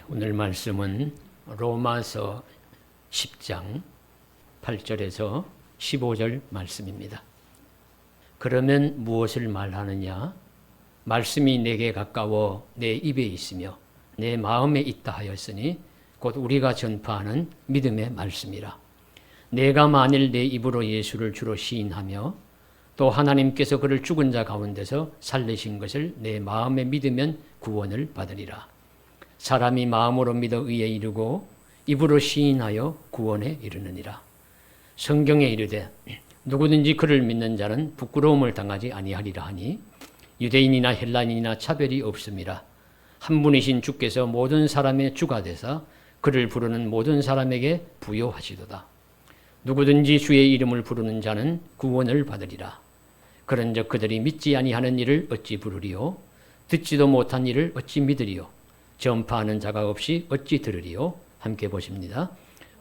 오늘 말씀은 로마서 10장 8절에서 15절 말씀입니다. 그러면 무엇을 말하느냐? 말씀이 내게 가까워 내 입에 있으며 내 마음에 있다 하였으니 곧 우리가 전파하는 믿음의 말씀이라. 내가 만일 내 입으로 예수를 주로 시인하며 또 하나님께서 그를 죽은 자 가운데서 살리신 것을 내 마음에 믿으면 구원을 받으리라. 사람이 마음으로 믿어 의에 이르고 입으로 시인하여 구원에 이르느니라. 성경에 이르되 누구든지 그를 믿는 자는 부끄러움을 당하지 아니하리라 하니 유대인이나 헬라인이나 차별이 없음이라. 한 분이신 주께서 모든 사람의 주가 되사 그를 부르는 모든 사람에게 부요하시도다. 누구든지 주의 이름을 부르는 자는 구원을 받으리라. 그런즉 그들이 믿지 아니하는 일을 어찌 부르리요? 듣지도 못한 일을 어찌 믿으리요? 전파하는 자가 없이 어찌 들으리요? 함께 보십니다.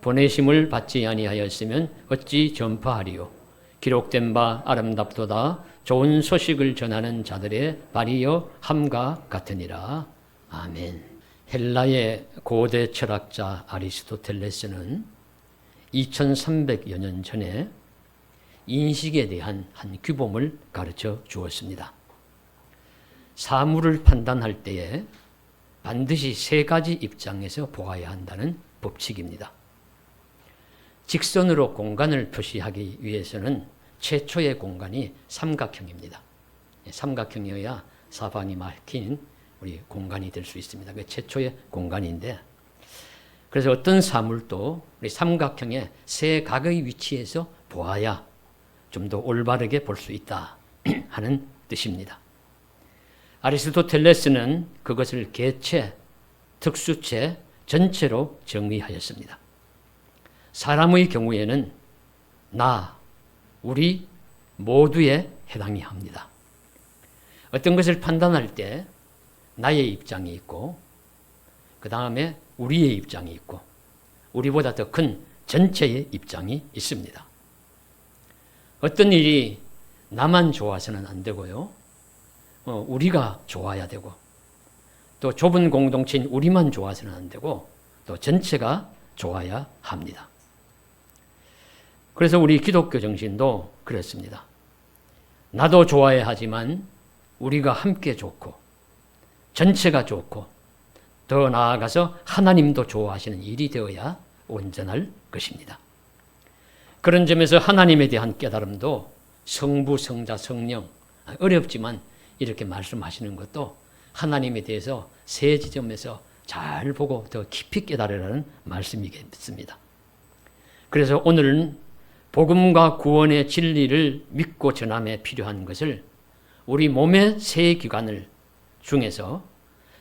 보내심을 받지 아니하였으면 어찌 전파하리요? 기록된 바 아름답도다. 좋은 소식을 전하는 자들의 발이여 함과 같으니라. 아멘. 헬라의 고대 철학자 아리스토텔레스는 2300여 년 전에 인식에 대한 한 규범을 가르쳐 주었습니다. 사물을 판단할 때에 반드시 세 가지 입장에서 보아야 한다는 법칙입니다. 직선으로 공간을 표시하기 위해서는 최초의 공간이 삼각형입니다. 삼각형이어야 사방이 막힌 우리 공간이 될 수 있습니다. 그게 최초의 공간인데, 그래서 어떤 사물도 우리 삼각형의 세 각의 위치에서 보아야 좀 더 올바르게 볼 수 있다 하는 뜻입니다. 아리스토텔레스는 그것을 개체, 특수체, 전체로 정의하였습니다. 사람의 경우에는 나, 우리 모두에 해당이 합니다. 어떤 것을 판단할 때 나의 입장이 있고, 그 다음에 우리의 입장이 있고, 우리보다 더 큰 전체의 입장이 있습니다. 어떤 일이 나만 좋아서는 안 되고요. 우리가 좋아야 되고, 또 좁은 공동체인 우리만 좋아서는 안 되고, 또 전체가 좋아야 합니다. 그래서 우리 기독교 정신도 그렇습니다. 나도 좋아야 하지만 우리가 함께 좋고, 전체가 좋고, 더 나아가서 하나님도 좋아하시는 일이 되어야 온전할 것입니다. 그런 점에서 하나님에 대한 깨달음도 성부, 성자, 성령, 어렵지만 이렇게 말씀하시는 것도 하나님에 대해서 세 지점에서 잘 보고 더 깊이 깨달으라는 말씀이겠습니다. 그래서 오늘은 복음과 구원의 진리를 믿고 전함에 필요한 것을 우리 몸의 세 기관을 중에서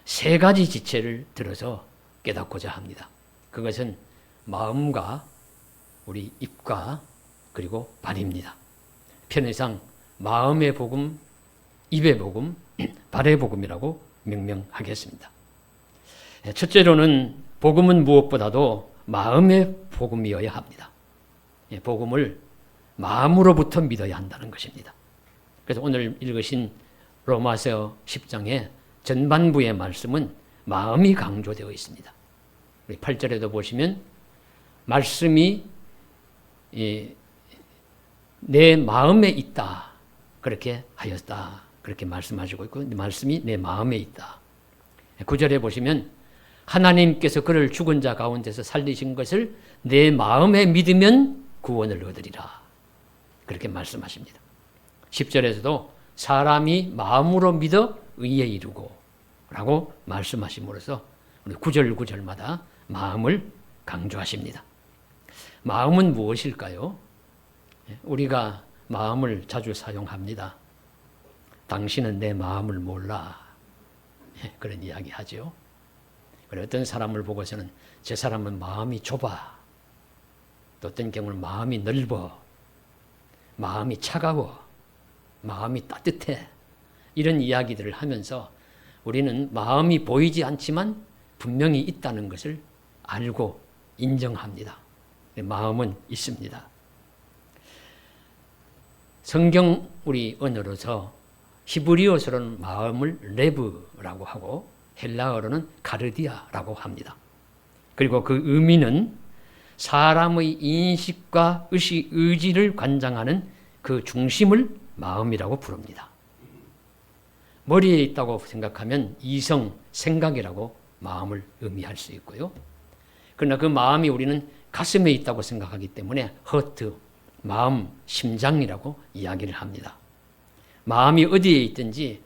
세 가지 지체를 들어서 깨닫고자 합니다. 그것은 마음과 우리 입과 그리고 발입니다. 편의상 마음의 복음, 입의 복음, 발의 복음이라고 명명하겠습니다. 첫째로는 복음은 무엇보다도 마음의 복음이어야 합니다. 복음을 마음으로부터 믿어야 한다는 것입니다. 그래서 오늘 읽으신 로마서 10장의 전반부의 말씀은 마음이 강조되어 있습니다. 8절에도 보시면 말씀이 내 마음에 있다 그렇게 하였다 그렇게 말씀하시고 있고, 말씀이 내 마음에 있다. 9절에 보시면 하나님께서 그를 죽은 자 가운데서 살리신 것을 내 마음에 믿으면 구원을 얻으리라 그렇게 말씀하십니다. 10절에서도 사람이 마음으로 믿어 의에 이르고 라고 말씀하심으로써 우리 9절 9절마다 마음을 강조하십니다. 마음은 무엇일까요? 우리가 마음을 자주 사용합니다. 당신은 내 마음을 몰라. 그런 이야기 하죠. 그리고 어떤 사람을 보고서는 저 사람은 마음이 좁아. 또 어떤 경우는 마음이 넓어. 마음이 차가워. 마음이 따뜻해. 이런 이야기들을 하면서 우리는 마음이 보이지 않지만 분명히 있다는 것을 알고 인정합니다. 마음은 있습니다. 성경 우리 언어로서 히브리어서는 마음을 레브라고 하고 헬라어로는 카르디아라고 합니다. 그리고 그 의미는 사람의 인식과 의지를 관장하는 그 중심을 마음이라고 부릅니다. 머리에 있다고 생각하면 이성, 생각이라고 마음을 의미할 수 있고요. 그러나 그 마음이 우리는 가슴에 있다고 생각하기 때문에 허트, 마음, 심장이라고 이야기를 합니다. 마음이 어디에 있든지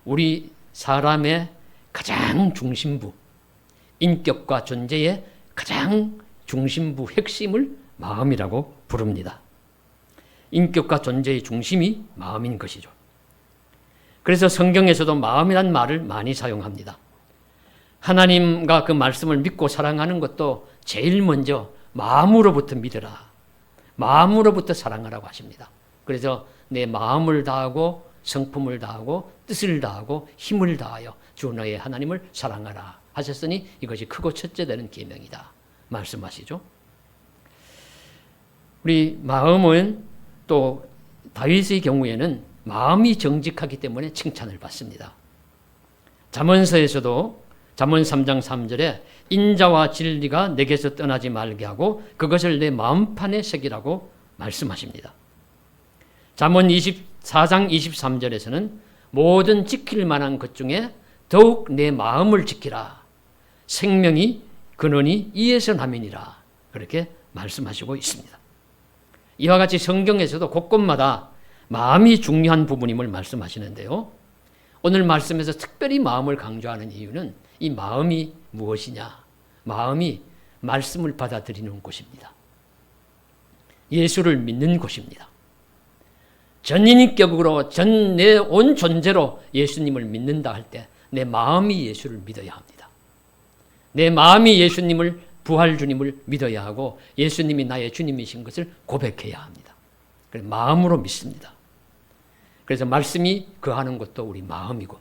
우리 사람의 가장 중심부, 인격과 존재의 가장 중심부, 핵심을 마음이라고 부릅니다. 인격과 존재의 중심이 마음인 것이죠. 그래서 성경에서도 마음이란 말을 많이 사용합니다. 하나님과 그 말씀을 믿고 사랑하는 것도 제일 먼저 마음으로부터 믿으라. 마음으로부터 사랑하라고 하십니다. 그래서 내 마음을 다하고 성품을 다하고 뜻을 다하고 힘을 다하여 주 너의 하나님을 사랑하라 하셨으니 이것이 크고 첫째 되는 계명이다 말씀하시죠. 우리 마음은 또 다윗의 경우에는 마음이 정직하기 때문에 칭찬을 받습니다. 잠언서에서도 잠언 3장 3절에 인자와 진리가 내게서 떠나지 말게 하고 그것을 내 마음판에 새기라고 말씀하십니다. 잠언 24장 23절에서는 모든 지킬 만한 것 중에 더욱 내 마음을 지키라. 생명이 근원이 이에서 남이니라. 그렇게 말씀하시고 있습니다. 이와 같이 성경에서도 곳곳마다 마음이 중요한 부분임을 말씀하시는데요. 오늘 말씀에서 특별히 마음을 강조하는 이유는 이 마음이 무엇이냐? 마음이 말씀을 받아들이는 곳입니다. 예수를 믿는 곳입니다. 전인격으로 내 온 존재로 예수님을 믿는다 할 때 내 마음이 예수를 믿어야 합니다. 내 마음이 예수님을 부활 주님을 믿어야 하고 예수님이 나의 주님이신 것을 고백해야 합니다. 그래서 마음으로 믿습니다. 그래서 말씀이 거하는 것도 우리 마음이고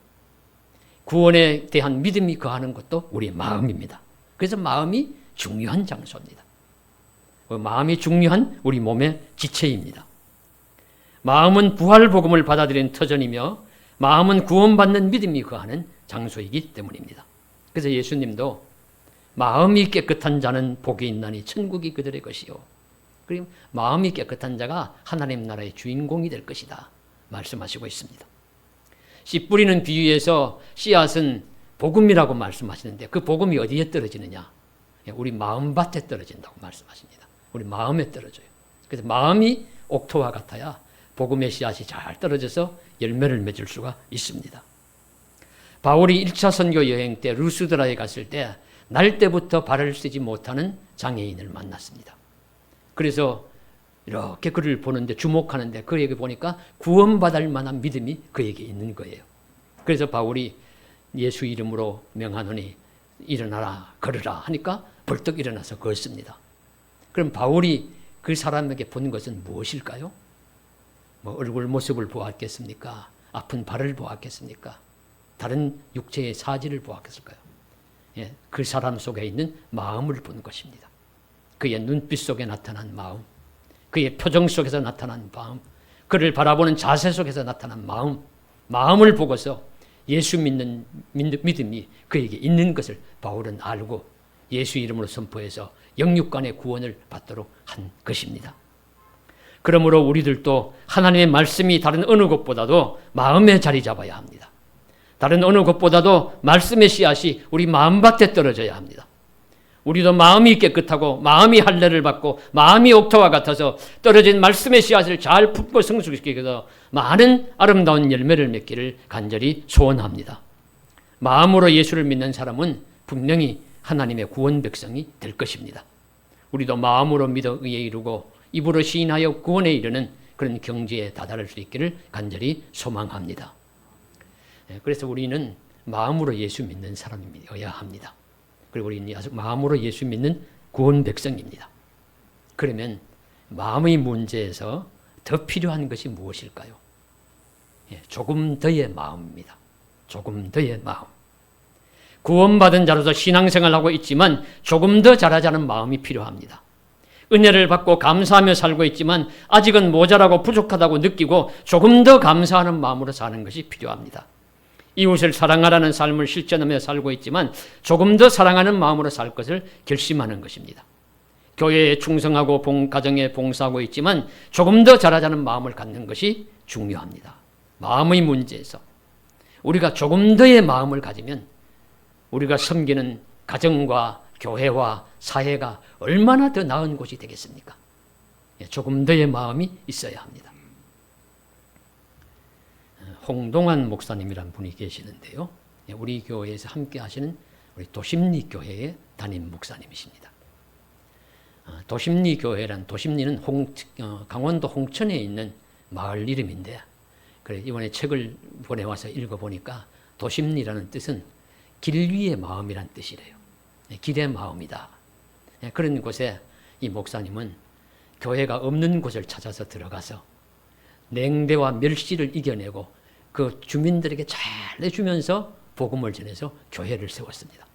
구원에 대한 믿음이 거하는 것도 우리 마음입니다. 그래서 마음이 중요한 장소입니다. 마음이 중요한 우리 몸의 지체입니다. 마음은 부활 복음을 받아들이는 터전이며 마음은 구원받는 믿음이 거하는 장소이기 때문입니다. 그래서 예수님도 마음이 깨끗한 자는 복이 있나니 천국이 그들의 것이요. 그리고 마음이 깨끗한 자가 하나님 나라의 주인공이 될 것이다 말씀하시고 있습니다. 씨 뿌리는 비유에서 씨앗은 복음이라고 말씀하시는데 그 복음이 어디에 떨어지느냐? 우리 마음밭에 떨어진다고 말씀하십니다. 우리 마음에 떨어져요. 그래서 마음이 옥토와 같아야 복음의 씨앗이 잘 떨어져서 열매를 맺을 수가 있습니다. 바울이 1차 선교 여행 때 루스드라에 갔을 때 날 때부터 발을 쓰지 못하는 장애인을 만났습니다. 그래서 이렇게 그를 보는데 주목하는데 그에게 보니까 구원받을 만한 믿음이 그에게 있는 거예요. 그래서 바울이 예수 이름으로 명하노니 일어나라 걸으라 하니까 벌떡 일어나서 걷습니다. 그럼 바울이 그 사람에게 본 것은 무엇일까요? 뭐 얼굴 모습을 보았겠습니까? 아픈 발을 보았겠습니까? 다른 육체의 사지를 보았겠을까요? 예, 그 사람 속에 있는 마음을 본 것입니다. 그의 눈빛 속에 나타난 마음, 그의 표정 속에서 나타난 마음, 그를 바라보는 자세 속에서 나타난 마음, 마음을 보고서 예수 믿는 믿음이 그에게 있는 것을 바울은 알고 예수 이름으로 선포해서 영육간의 구원을 받도록 한 것입니다. 그러므로 우리들도 하나님의 말씀이 다른 어느 것보다도 마음에 자리 잡아야 합니다. 다른 어느 것보다도 말씀의 씨앗이 우리 마음밭에 떨어져야 합니다. 우리도 마음이 깨끗하고 마음이 할례를 받고 마음이 옥토와 같아서 떨어진 말씀의 씨앗을 잘 품고 성숙시켜서 많은 아름다운 열매를 맺기를 간절히 소원합니다. 마음으로 예수를 믿는 사람은 분명히 하나님의 구원 백성이 될 것입니다. 우리도 마음으로 믿어 의에 이르고 입으로 시인하여 구원에 이르는 그런 경지에 다다를 수 있기를 간절히 소망합니다. 그래서 우리는 마음으로 예수 믿는 사람이어야 합니다. 그리고 우리는 마음으로 예수 믿는 구원 백성입니다. 그러면 마음의 문제에서 더 필요한 것이 무엇일까요? 조금 더의 마음입니다. 조금 더의 마음. 구원받은 자로서 신앙생활을 하고 있지만 조금 더 잘하자는 마음이 필요합니다. 은혜를 받고 감사하며 살고 있지만 아직은 모자라고 부족하다고 느끼고 조금 더 감사하는 마음으로 사는 것이 필요합니다. 이웃을 사랑하라는 삶을 실천하며 살고 있지만 조금 더 사랑하는 마음으로 살 것을 결심하는 것입니다. 교회에 충성하고 가정에 봉사하고 있지만 조금 더 잘하자는 마음을 갖는 것이 중요합니다. 마음의 문제에서 우리가 조금 더의 마음을 가지면 우리가 섬기는 가정과 교회와 사회가 얼마나 더 나은 곳이 되겠습니까? 조금 더의 마음이 있어야 합니다. 홍동환 목사님이란 분이 계시는데요. 우리 교회에서 함께 하시는 우리 도심리교회의 담임 목사님이십니다. 도심리교회란, 도심리는 강원도 홍천에 있는 마을 이름인데, 그래 이번에 책을 보내와서 읽어보니까 도심리라는 뜻은 길 위의 마음이란 뜻이래요. 길의 마음이다. 그런 곳에 이 목사님은 교회가 없는 곳을 찾아서 들어가서 냉대와 멸시를 이겨내고 그 주민들에게 잘 해주면서 복음을 전해서 교회를 세웠습니다.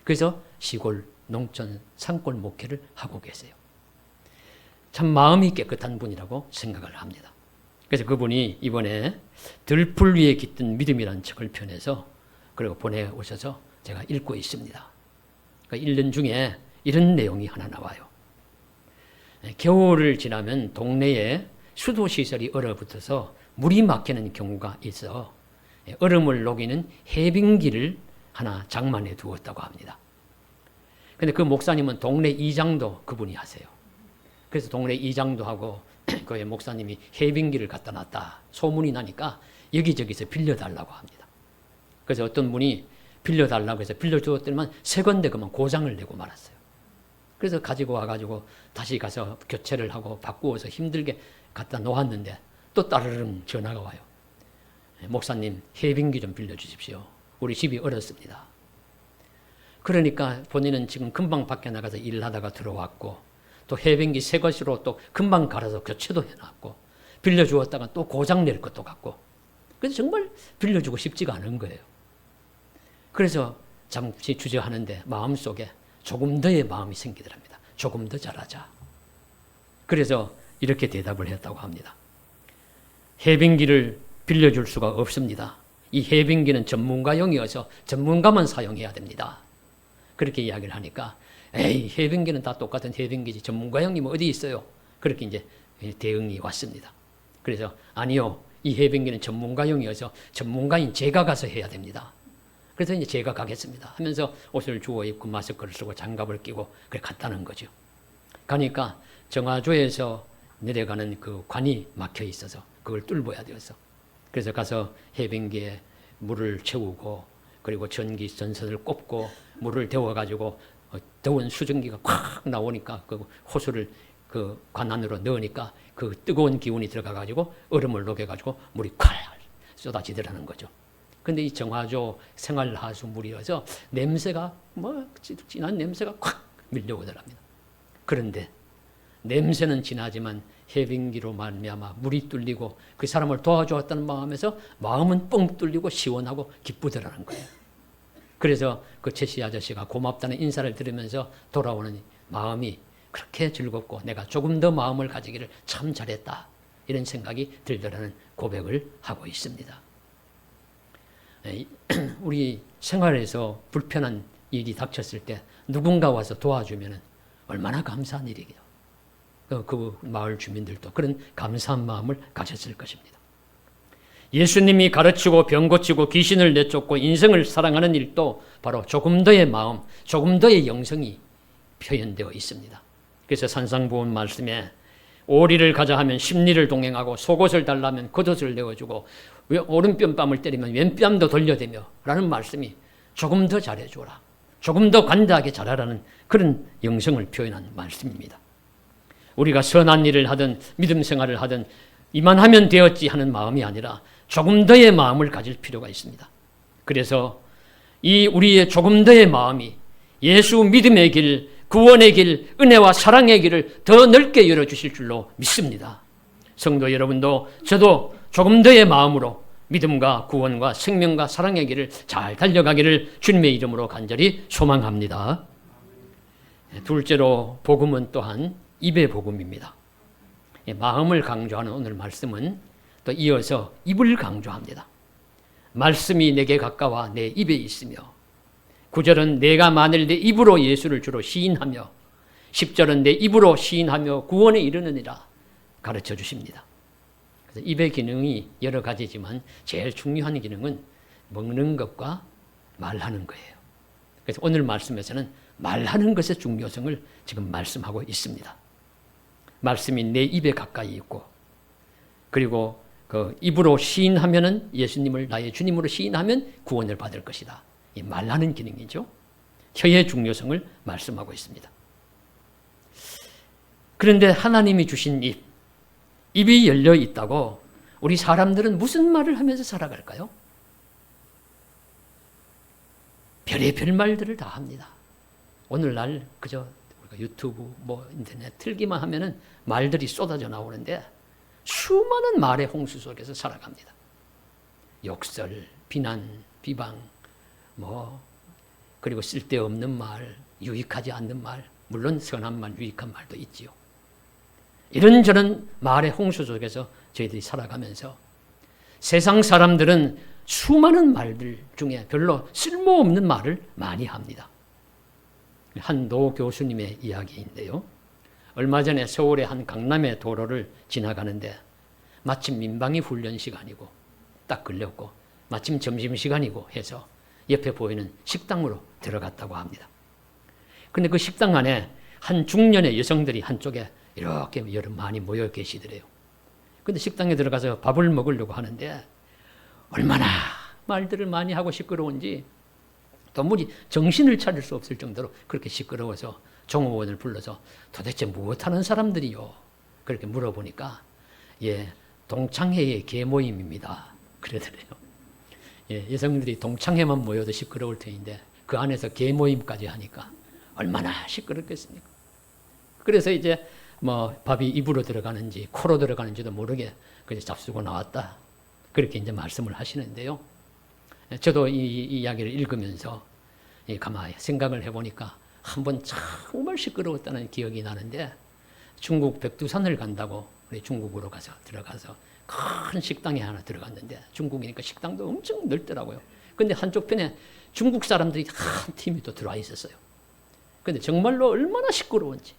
그래서 시골, 농촌, 산골 목회를 하고 계세요. 참 마음이 깨끗한 분이라고 생각을 합니다. 그래서 그분이 이번에 들풀 위에 깃든 믿음이라는 책을 펴내서 그리고 보내오셔서 제가 읽고 있습니다. 그 읽는 중에 이런 내용이 하나 나와요. 겨울을 지나면 동네에 수도시설이 얼어붙어서 물이 막히는 경우가 있어 얼음을 녹이는 해빙기를 하나 장만해 두었다고 합니다. 근데 그 목사님은 동네 이장도 그분이 하세요. 그래서 동네 이장도 하고 그 목사님이 해빙기를 갖다 놨다 소문이 나니까 여기저기서 빌려달라고 합니다. 그래서 어떤 분이 빌려달라고 해서 빌려주었더니만 새 건데 그만 고장을 내고 말았어요. 그래서 가지고 와가지고 다시 가서 교체를 하고 바꾸어서 힘들게 갖다 놓았는데 또 따르릉 전화가 와요. 목사님 해빙기 좀 빌려주십시오. 우리 집이 얼었습니다. 그러니까 본인은 지금 금방 밖에 나가서 일하다가 들어왔고 또 해빙기 새 것으로 또 금방 갈아서 교체도 해놨고 빌려주었다가 또 고장 낼 것도 같고 그래서 정말 빌려주고 싶지가 않은 거예요. 그래서 잠시 주저하는데 마음속에 조금 더의 마음이 생기더랍니다. 조금 더 잘하자. 그래서 이렇게 대답을 했다고 합니다. 해빙기를 빌려줄 수가 없습니다. 이 해빙기는 전문가용이어서 전문가만 사용해야 됩니다. 그렇게 이야기를 하니까 에이 해빙기는 다 똑같은 해빙기지 전문가용이 뭐 어디 있어요? 그렇게 이제 대응이 왔습니다. 그래서 아니요 이 해빙기는 전문가용이어서 전문가인 제가 가서 해야 됩니다. 그래서 이제 제가 가겠습니다 하면서 옷을 주워 입고 마스크를 쓰고 장갑을 끼고 그래 갔다는 거죠. 가니까 정화조에서 내려가는 그 관이 막혀 있어서 그걸 뚫어야 되어서 그래서 가서 해빙기에 물을 채우고 그리고 전기 전선을 꼽고 물을 데워가지고 더운 수증기가 콱 나오니까 그 호수를 그 관 안으로 넣으니까 그 뜨거운 기운이 들어가가지고 얼음을 녹여가지고 물이 콱 쏟아지더라는 거죠. 근데 이 정화조 생활하수 물이어서 냄새가 뭐 진한 냄새가 콱 밀려오더랍니다. 그런데 냄새는 진하지만 해빙기로 말미암아 물이 뚫리고 그 사람을 도와주었다는 마음에서 마음은 뻥 뚫리고 시원하고 기쁘더라는 거예요. 그래서 그 최씨 아저씨가 고맙다는 인사를 들으면서 돌아오는 마음이 그렇게 즐겁고 내가 조금 더 마음을 가지기를 참 잘했다 이런 생각이 들더라는 고백을 하고 있습니다. 우리 생활에서 불편한 일이 닥쳤을 때 누군가 와서 도와주면 얼마나 감사한 일이에요. 그 마을 주민들도 그런 감사한 마음을 가졌을 것입니다. 예수님이 가르치고 병 고치고 귀신을 내쫓고 인생을 사랑하는 일도 바로 조금 더의 마음, 조금 더의 영성이 표현되어 있습니다. 그래서 산상보훈 말씀에 오리를 가자 하면 십리를 동행하고 속옷을 달라면 겉옷을 내어주고 오른뺨을 때리면 왼뺨도 돌려대며 라는 말씀이 조금 더 잘해줘라. 조금 더 관대하게 잘하라는 그런 영성을 표현한 말씀입니다. 우리가 선한 일을 하든 믿음 생활을 하든 이만하면 되었지 하는 마음이 아니라 조금 더의 마음을 가질 필요가 있습니다. 그래서 이 우리의 조금 더의 마음이 예수 믿음의 길, 구원의 길, 은혜와 사랑의 길을 더 넓게 열어주실 줄로 믿습니다. 성도 여러분도 저도 조금 더의 마음으로 믿음과 구원과 생명과 사랑의 길을 잘 달려가기를 주님의 이름으로 간절히 소망합니다. 둘째로 복음은 또한 입의 복음입니다. 마음을 강조하는 오늘 말씀은 또 이어서 입을 강조합니다. 말씀이 내게 가까워 내 입에 있으며 9절은 내가 만일 내 입으로 예수를 주로 시인하며 10절은 내 입으로 시인하며 구원에 이르느니라 가르쳐 주십니다. 그래서 입의 기능이 여러 가지지만 제일 중요한 기능은 먹는 것과 말하는 거예요. 그래서 오늘 말씀에서는 말하는 것의 중요성을 지금 말씀하고 있습니다. 말씀이 내 입에 가까이 있고 그리고 그 입으로 시인하면은 예수님을 나의 주님으로 시인하면 구원을 받을 것이다. 이 말하는 기능이죠. 혀의 중요성을 말씀하고 있습니다. 그런데 하나님이 주신 입이 열려 있다고 우리 사람들은 무슨 말을 하면서 살아갈까요? 별의별 말들을 다 합니다. 오늘날 그저 유튜브, 인터넷 틀기만 하면은 말들이 쏟아져 나오는데 수많은 말의 홍수 속에서 살아갑니다. 욕설, 비난, 비방, 그리고 쓸데없는 말, 유익하지 않는 말, 물론 선한 말, 유익한 말도 있지요. 이런저런 말의 홍수 속에서 저희들이 살아가면서 세상 사람들은 수많은 말들 중에 별로 쓸모없는 말을 많이 합니다. 한 노 교수님의 이야기인데요. 얼마 전에 서울의 한 강남의 도로를 지나가는데 마침 민방위 훈련 시간이고 딱 걸렸고 마침 점심시간이고 해서 옆에 보이는 식당으로 들어갔다고 합니다. 그런데 그 식당 안에 한 중년의 여성들이 한쪽에 이렇게 많이 모여 계시더래요. 그런데 식당에 들어가서 밥을 먹으려고 하는데 얼마나 말들을 많이 하고 시끄러운지 도무지 정신을 차릴 수 없을 정도로 그렇게 시끄러워서 종업원을 불러서 도대체 무엇하는 사람들이요? 그렇게 물어보니까 동창회의 계모임입니다. 그러더래요. 여성들이 동창회만 모여도 시끄러울 텐데 그 안에서 계모임까지 하니까 얼마나 시끄럽겠습니까? 그래서 이제 밥이 입으로 들어가는지 코로 들어가는지도 모르게 그냥 잡수고 나왔다. 그렇게 이제 말씀을 하시는데요. 저도 이 이야기를 읽으면서 가만히 생각을 해보니까 한번 정말 시끄러웠다는 기억이 나는데 중국 백두산을 간다고 우리 중국으로 들어가서 큰 식당에 하나 들어갔는데 중국이니까 식당도 엄청 넓더라고요. 근데 한쪽 편에 중국 사람들이 한 팀이 또 들어와 있었어요. 근데 정말로 얼마나 시끄러운지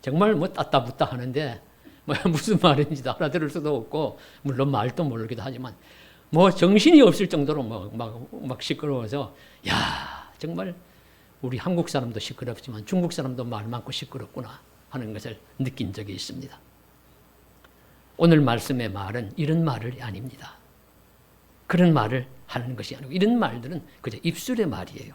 정말 따따붙다 하는데 무슨 말인지도 알아들을 수도 없고 물론 말도 모르기도 하지만 정신이 없을 정도로 막 시끄러워서 정말 우리 한국 사람도 시끄럽지만 중국 사람도 말 많고 시끄럽구나 하는 것을 느낀 적이 있습니다. 오늘 말씀의 말은 이런 말이 아닙니다. 그런 말을 하는 것이 아니고 이런 말들은 그저 입술의 말이에요.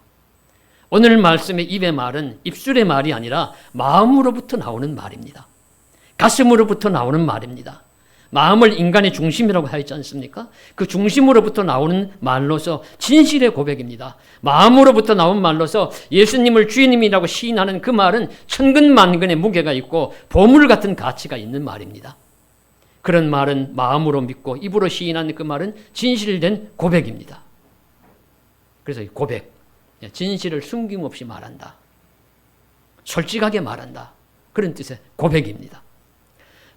오늘 말씀의 입의 말은 입술의 말이 아니라 마음으로부터 나오는 말입니다. 가슴으로부터 나오는 말입니다. 마음을 인간의 중심이라고 하지 않습니까? 그 중심으로부터 나오는 말로서 진실의 고백입니다. 마음으로부터 나온 말로서 예수님을 주님이라고 시인하는 그 말은 천근만근의 무게가 있고 보물 같은 가치가 있는 말입니다. 그런 말은 마음으로 믿고 입으로 시인하는 그 말은 진실된 고백입니다. 그래서 이 고백, 진실을 숨김없이 말한다. 솔직하게 말한다. 그런 뜻의 고백입니다.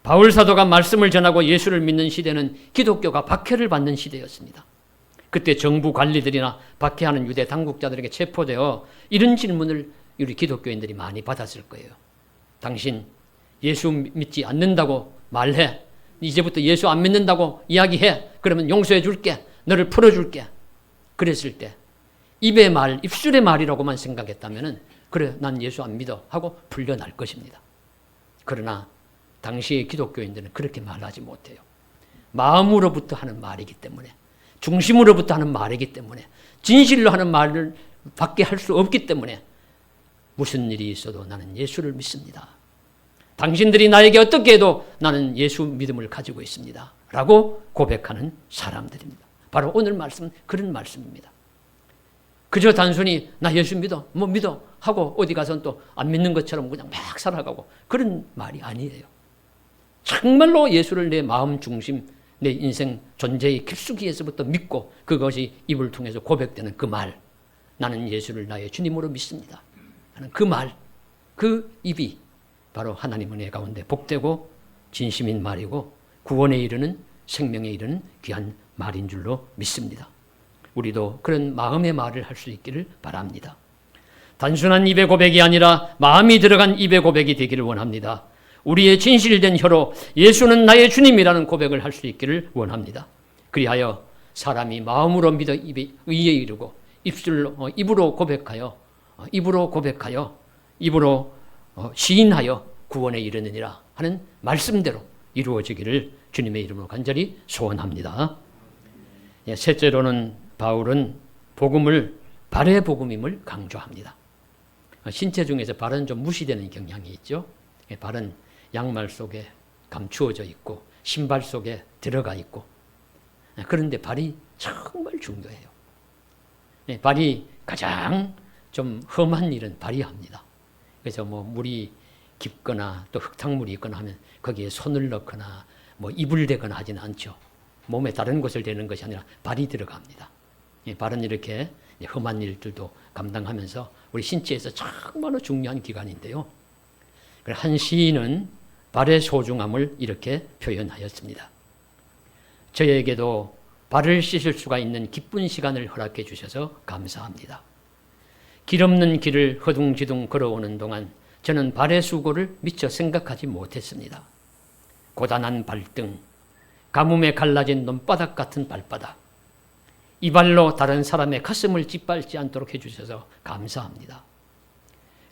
바울 사도가 말씀을 전하고 예수를 믿는 시대는 기독교가 박해를 받는 시대였습니다. 그때 정부 관리들이나 박해하는 유대 당국자들에게 체포되어 이런 질문을 우리 기독교인들이 많이 받았을 거예요. 당신 예수 믿지 않는다고 말해. 이제부터 예수 안 믿는다고 이야기해. 그러면 용서해 줄게. 너를 풀어줄게. 그랬을 때 입의 말, 입술의 말이라고만 생각했다면 그래 난 예수 안 믿어 하고 풀려날 것입니다. 그러나 당시의 기독교인들은 그렇게 말하지 못해요. 마음으로부터 하는 말이기 때문에 중심으로부터 하는 말이기 때문에 진실로 하는 말을 밖에 할 수 없기 때문에 무슨 일이 있어도 나는 예수를 믿습니다. 당신들이 나에게 어떻게 해도 나는 예수 믿음을 가지고 있습니다. 라고 고백하는 사람들입니다. 바로 오늘 말씀은 그런 말씀입니다. 그저 단순히 나 예수 믿어, 믿어 하고 어디 가서는 또 안 믿는 것처럼 그냥 막 살아가고 그런 말이 아니에요. 정말로 예수를 내 마음 중심, 내 인생 존재의 깊숙이에서부터 믿고 그것이 입을 통해서 고백되는 그 말, 나는 예수를 나의 주님으로 믿습니다 하는 그 말, 그 입이 바로 하나님 은혜 가운데 복되고 진심인 말이고 구원에 이르는 생명에 이르는 귀한 말인 줄로 믿습니다. 우리도 그런 마음의 말을 할 수 있기를 바랍니다. 단순한 입의 고백이 아니라 마음이 들어간 입의 고백이 되기를 원합니다. 우리의 진실된 혀로 예수는 나의 주님이라는 고백을 할 수 있기를 원합니다. 그리하여 사람이 마음으로 믿어 입에 의에 이르고 입으로 고백하여 입으로 시인하여 구원에 이르느니라 하는 말씀대로 이루어지기를 주님의 이름으로 간절히 소원합니다. 셋째로는 바울은 발의 복음임을 강조합니다. 신체 중에서 발은 좀 무시되는 경향이 있죠. 발은 양말 속에 감추어져 있고 신발 속에 들어가 있고, 그런데 발이 정말 중요해요. 발이 가장 좀 험한 일은 발이 합니다. 그래서 물이 깊거나 또 흙탕물이 있거나 하면 거기에 손을 넣거나 입을 대거나 하지는 않죠. 몸에 다른 곳을 대는 것이 아니라 발이 들어갑니다. 발은 이렇게 험한 일들도 감당하면서 우리 신체에서 정말로 중요한 기관인데요. 한 시인은 발의 소중함을 이렇게 표현하였습니다. 저에게도 발을 씻을 수가 있는 기쁜 시간을 허락해 주셔서 감사합니다. 길 없는 길을 허둥지둥 걸어오는 동안 저는 발의 수고를 미처 생각하지 못했습니다. 고단한 발등, 가뭄에 갈라진 논바닥 같은 발바닥, 이 발로 다른 사람의 가슴을 짓밟지 않도록 해주셔서 감사합니다.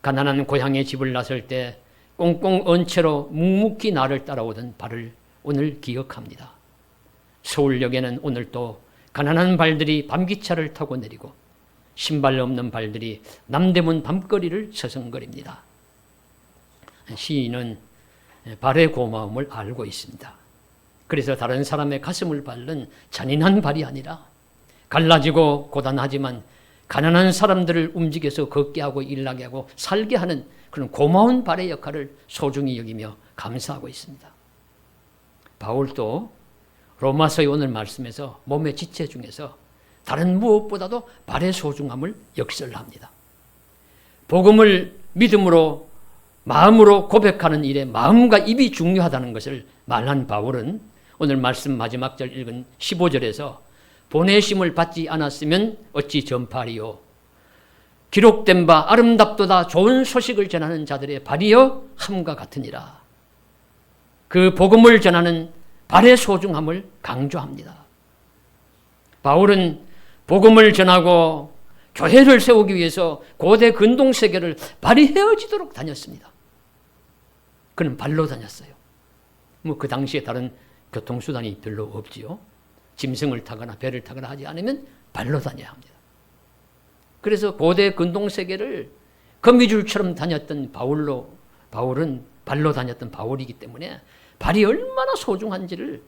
가난한 고향에 집을 나설 때 꽁꽁 언 채로 묵묵히 나를 따라오던 발을 오늘 기억합니다. 서울역에는 오늘 또 가난한 발들이 밤기차를 타고 내리고 신발 없는 발들이 남대문 밤거리를 서성거립니다. 시인은 발의 고마움을 알고 있습니다. 그래서 다른 사람의 가슴을 밟는 잔인한 발이 아니라 갈라지고 고단하지만 가난한 사람들을 움직여서 걷게 하고 일나게 하고 살게 하는 그런 고마운 발의 역할을 소중히 여기며 감사하고 있습니다. 바울도 로마서의 오늘 말씀에서 몸의 지체 중에서 다른 무엇보다도 발의 소중함을 역설합니다. 복음을 믿음으로 마음으로 고백하는 일에 마음과 입이 중요하다는 것을 말한 바울은 오늘 말씀 마지막 절 읽은 15절에서 보내심을 받지 않았으면 어찌 전파리요. 기록된 바 아름답도다 좋은 소식을 전하는 자들의 발이여 함과 같으니라. 그 복음을 전하는 발의 소중함을 강조합니다. 바울은 복음을 전하고 교회를 세우기 위해서 고대 근동세계를 발이 헤어지도록 다녔습니다. 그는 발로 다녔어요. 그 당시에 다른 교통수단이 별로 없지요. 짐승을 타거나 배를 타거나 하지 않으면 발로 다녀야 합니다. 그래서 고대 근동세계를 거미줄처럼 다녔던 바울은 발로 다녔던 바울이기 때문에 발이 얼마나 소중한지를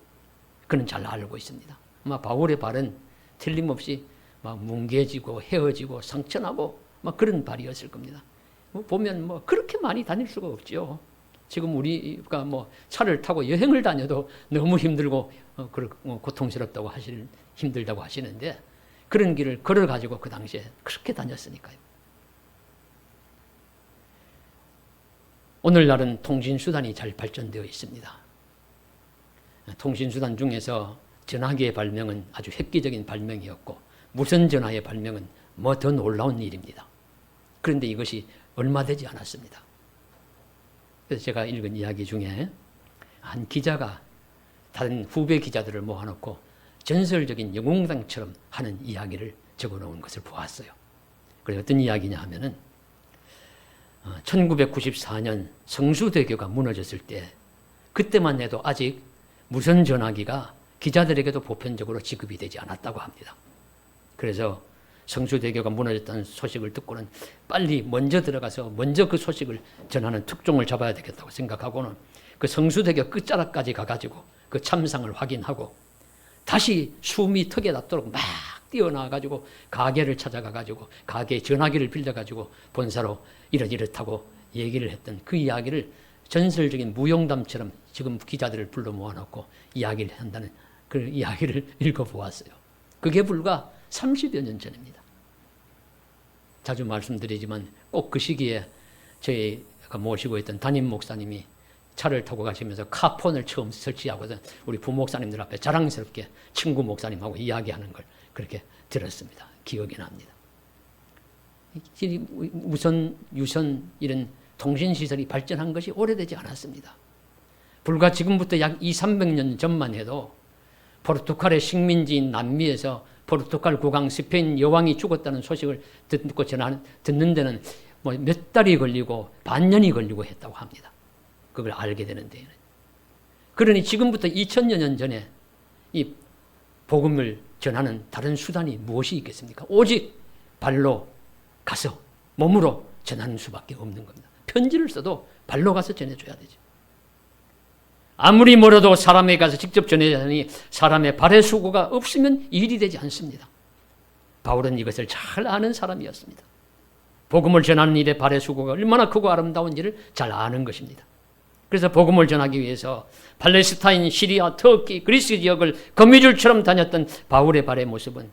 그는 잘 알고 있습니다. 아마 바울의 발은 틀림없이 막 뭉개지고 헤어지고 상처나고 막 그런 발이었을 겁니다. 보면 그렇게 많이 다닐 수가 없죠. 지금 우리가 차를 타고 여행을 다녀도 너무 힘들고 고통스럽다고 힘들다고 하시는데 그런 길을 걸어가지고 그 당시에 그렇게 다녔으니까요. 오늘날은 통신수단이 잘 발전되어 있습니다. 통신수단 중에서 전화기의 발명은 아주 획기적인 발명이었고 무선전화의 발명은 더 놀라운 일입니다. 그런데 이것이 얼마 되지 않았습니다. 그래서 제가 읽은 이야기 중에 한 기자가 다른 후배 기자들을 모아놓고 전설적인 영웅당처럼 하는 이야기를 적어놓은 것을 보았어요. 그래서 어떤 이야기냐 하면은 1994년 성수대교가 무너졌을 때 그때만 해도 아직 무선전화기가 기자들에게도 보편적으로 지급이 되지 않았다고 합니다. 그래서 성수대교가 무너졌다는 소식을 듣고는 빨리 먼저 들어가서 먼저 그 소식을 전하는 특종을 잡아야 되겠다고 생각하고는 그 성수대교 끝자락까지 가가지고 그 참상을 확인하고 다시 숨이 턱에 닿도록 막 뛰어나가지고 가게를 찾아가가지고 가게 전화기를 빌려가지고 본사로 이렇다고 얘기를 했던 그 이야기를 전설적인 무용담처럼 지금 기자들을 불러 모아놓고 이야기를 한다는 그 이야기를 읽어보았어요. 그게 불과 30여 년 전입니다. 자주 말씀드리지만 꼭 그 시기에 저희가 모시고 있던 담임 목사님이 차를 타고 가시면서 카폰을 처음 설치하거든 우리 부목사님들 앞에 자랑스럽게 친구 목사님하고 이야기하는 걸 그렇게 들었습니다. 기억이 납니다. 우선, 유선 이런 통신시설이 발전한 것이 오래되지 않았습니다. 불과 지금부터 약 200~300년 전만 해도 포르투갈의 식민지인 남미에서 포르투갈 국왕 스페인 여왕이 죽었다는 소식을 듣는 데는 뭐 몇 달이 걸리고 반년이 걸리고 했다고 합니다. 그걸 알게 되는 데에는. 그러니 지금부터 2000여 년 전에 이 복음을 전하는 다른 수단이 무엇이 있겠습니까? 오직 발로 가서 몸으로 전하는 수밖에 없는 겁니다. 편지를 써도 발로 가서 전해줘야 되죠. 아무리 멀어도 사람에게 가서 직접 전해야 하니 사람의 발의 수고가 없으면 일이 되지 않습니다. 바울은 이것을 잘 아는 사람이었습니다. 복음을 전하는 일에 발의 수고가 얼마나 크고 아름다운지를 잘 아는 것입니다. 그래서 복음을 전하기 위해서 팔레스타인, 시리아, 터키, 그리스 지역을 거미줄처럼 다녔던 바울의 발의 모습은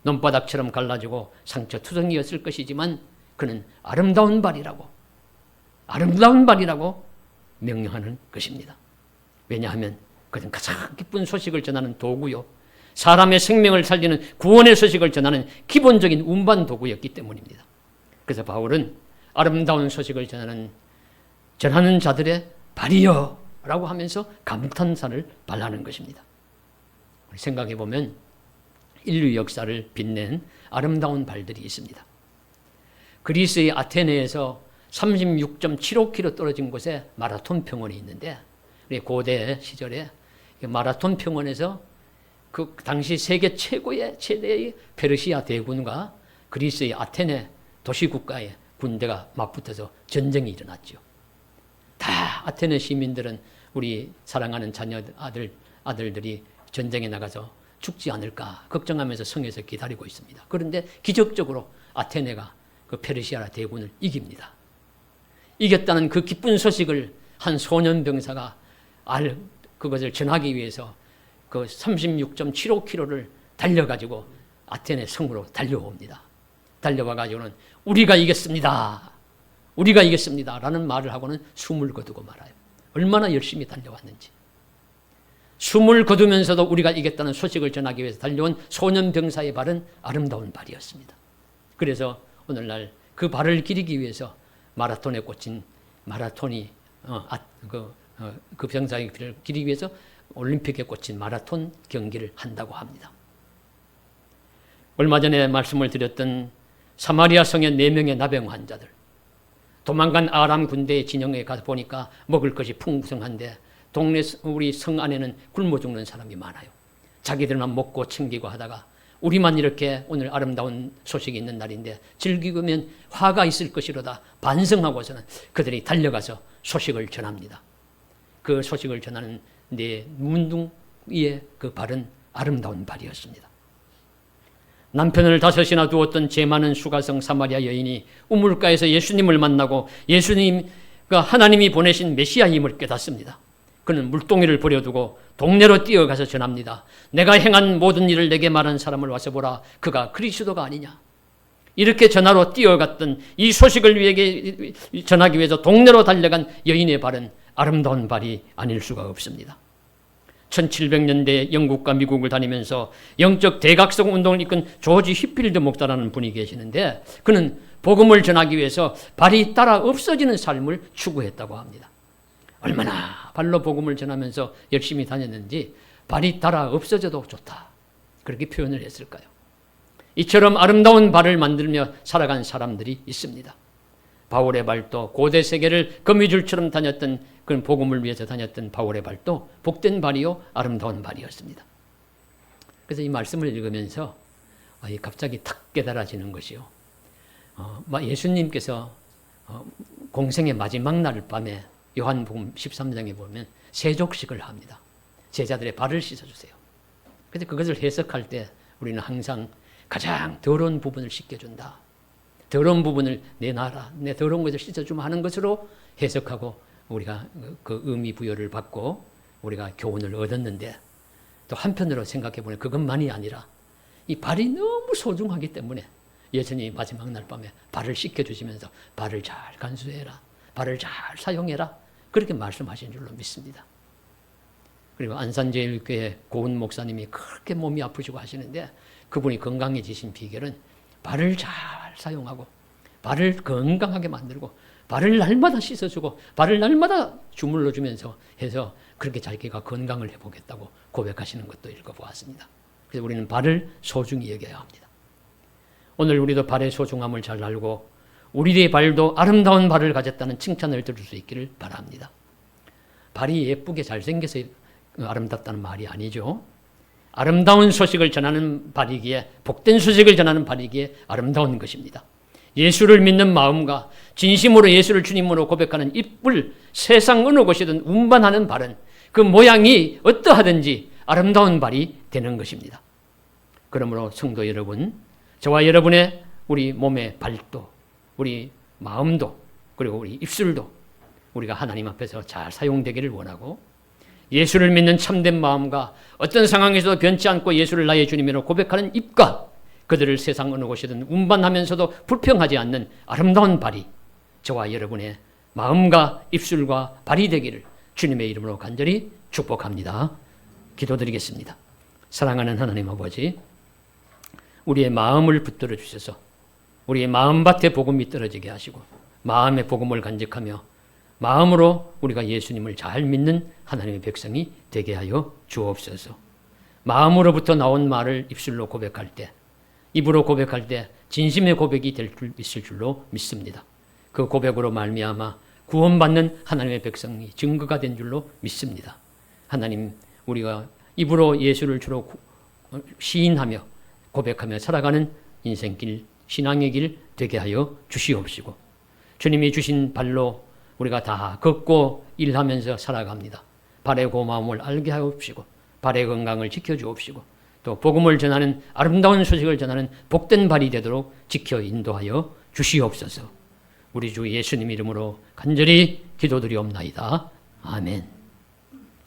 논바닥처럼 갈라지고 상처투성이었을 것이지만 그는 아름다운 발이라고 명령하는 것입니다. 왜냐하면 그는 가장 기쁜 소식을 전하는 도구요, 사람의 생명을 살리는 구원의 소식을 전하는 기본적인 운반 도구였기 때문입니다. 그래서 바울은 아름다운 소식을 전하는 자들의 발이여 라고 하면서 감탄사를 발하는 것입니다. 생각해 보면 인류 역사를 빛낸 아름다운 발들이 있습니다. 그리스의 아테네에서 36.75km 떨어진 곳에 마라톤 평원이 있는데 고대 시절에 마라톤 평원에서 그 당시 세계 최대의 페르시아 대군과 그리스의 아테네 도시국가의 군대가 맞붙어서 전쟁이 일어났죠. 다 아테네 시민들은 우리 사랑하는 자녀 아들들이 전쟁에 나가서 죽지 않을까 걱정하면서 성에서 기다리고 있습니다. 그런데 기적적으로 아테네가 그 페르시아 대군을 이깁니다. 이겼다는 그 기쁜 소식을 한 소년 병사가 그것을 전하기 위해서 그 36.75km를 달려가지고 아테네 성으로 달려옵니다. 달려와가지고는 우리가 이겼습니다 라는 말을 하고는 숨을 거두고 말아요. 얼마나 열심히 달려왔는지. 숨을 거두면서도 우리가 이겼다는 소식을 전하기 위해서 달려온 소년 병사의 발은 아름다운 발이었습니다. 그래서 오늘날 그 발을 기리기 위해서 마라톤에 꽂힌 그 병사의 발을 기리기 위해서 올림픽에 꽂힌 마라톤 경기를 한다고 합니다. 얼마 전에 말씀을 드렸던 사마리아 성의 4명의 나병 환자들, 도망간 아람 군대의 진영에 가서 보니까 먹을 것이 풍성한데 동네 우리 성 안에는 굶어 죽는 사람이 많아요. 자기들만 먹고 챙기고 하다가 우리만 이렇게 오늘 아름다운 소식이 있는 날인데 즐기면 화가 있을 것이로다 반성하고서는 그들이 달려가서 소식을 전합니다. 그 소식을 전하는 네 문둥이의 그 발은 아름다운 발이었습니다. 남편을 5이나 두었던 죄 많은 수가성 사마리아 여인이 우물가에서 예수님을 만나고 예수님과 하나님이 보내신 메시아임을 깨닫습니다. 그는 물동이를 버려두고 동네로 뛰어가서 전합니다. 내가 행한 모든 일을 내게 말한 사람을 와서 보라. 그가 그리스도가 아니냐. 이렇게 전하러 뛰어갔던 이 소식을 전하기 위해서 동네로 달려간 여인의 발은 아름다운 발이 아닐 수가 없습니다. 1700년대 영국과 미국을 다니면서 영적 대각성 운동을 이끈 조지 휘필드 목사라는 분이 계시는데 그는 복음을 전하기 위해서 발이 따라 없어지는 삶을 추구했다고 합니다. 얼마나 발로 복음을 전하면서 열심히 다녔는지 발이 따라 없어져도 좋다. 그렇게 표현을 했을까요? 이처럼 아름다운 발을 만들며 살아간 사람들이 있습니다. 바울의 발도 고대 세계를 거미줄처럼 다녔던 그런 복음을 위해서 다녔던 바울의 발도 복된 발이요 아름다운 발이었습니다. 그래서 이 말씀을 읽으면서 갑자기 탁 깨달아지는 것이요. 예수님께서 공생의 마지막 날 밤에 요한복음 13장에 보면 세족식을 합니다. 제자들의 발을 씻어주세요. 그래서 그것을 해석할 때 우리는 항상 가장 더러운 부분을 씻겨준다. 더러운 부분을 내놔라. 내 더러운 것을 씻어주면 하는 것으로 해석하고 우리가 그 의미 부여를 받고 우리가 교훈을 얻었는데 또 한편으로 생각해보면 그것만이 아니라 이 발이 너무 소중하기 때문에 예수님이 마지막 날 밤에 발을 씻겨주시면서 발을 잘 간수해라. 발을 잘 사용해라. 그렇게 말씀하신 줄로 믿습니다. 그리고 안산제일교회 고은 목사님이 그렇게 몸이 아프시고 하시는데 그분이 건강해지신 비결은 발을 잘 사용하고 발을 건강하게 만들고 발을 날마다 씻어주고 발을 날마다 주물러주면서 해서 그렇게 자기가 건강을 해보겠다고 고백하시는 것도 읽어보았습니다. 그래서 우리는 발을 소중히 여겨야 합니다. 오늘 우리도 발의 소중함을 잘 알고 우리의 발도 아름다운 발을 가졌다는 칭찬을 들을 수 있기를 바랍니다. 발이 예쁘게 잘생겨서 아름답다는 말이 아니죠. 아름다운 소식을 전하는 발이기에, 복된 소식을 전하는 발이기에 아름다운 것입니다. 예수를 믿는 마음과 진심으로 예수를 주님으로 고백하는 입을 세상 어느 곳이든 운반하는 발은 그 모양이 어떠하든지 아름다운 발이 되는 것입니다. 그러므로 성도 여러분, 저와 여러분의 우리 몸의 발도, 우리 마음도, 그리고 우리 입술도 우리가 하나님 앞에서 잘 사용되기를 원하고 예수를 믿는 참된 마음과 어떤 상황에서도 변치 않고 예수를 나의 주님으로 고백하는 입과 그들을 세상 어느 곳이든 운반하면서도 불평하지 않는 아름다운 발이 저와 여러분의 마음과 입술과 발이 되기를 주님의 이름으로 간절히 축복합니다. 기도드리겠습니다. 사랑하는 하나님 아버지, 우리의 마음을 붙들어 주셔서 우리의 마음밭에 복음이 떨어지게 하시고 마음의 복음을 간직하며 마음으로 우리가 예수님을 잘 믿는 하나님의 백성이 되게 하여 주옵소서. 마음으로부터 나온 말을 입술로 고백할 때, 입으로 고백할 때 진심의 고백이 될 줄 있을 줄로 믿습니다. 그 고백으로 말미암아 구원받는 하나님의 백성이 증거가 된 줄로 믿습니다. 하나님, 우리가 입으로 예수를 주로 시인하며 고백하며 살아가는 인생길, 신앙의 길 되게 하여 주시옵시고 주님이 주신 발로 우리가 다 걷고 일하면서 살아갑니다. 발의 고마움을 알게 하옵시고 발의 건강을 지켜주옵시고 또 복음을 전하는 아름다운 소식을 전하는 복된 발이 되도록 지켜 인도하여 주시옵소서. 우리 주 예수님 이름으로 간절히 기도드리옵나이다. 아멘.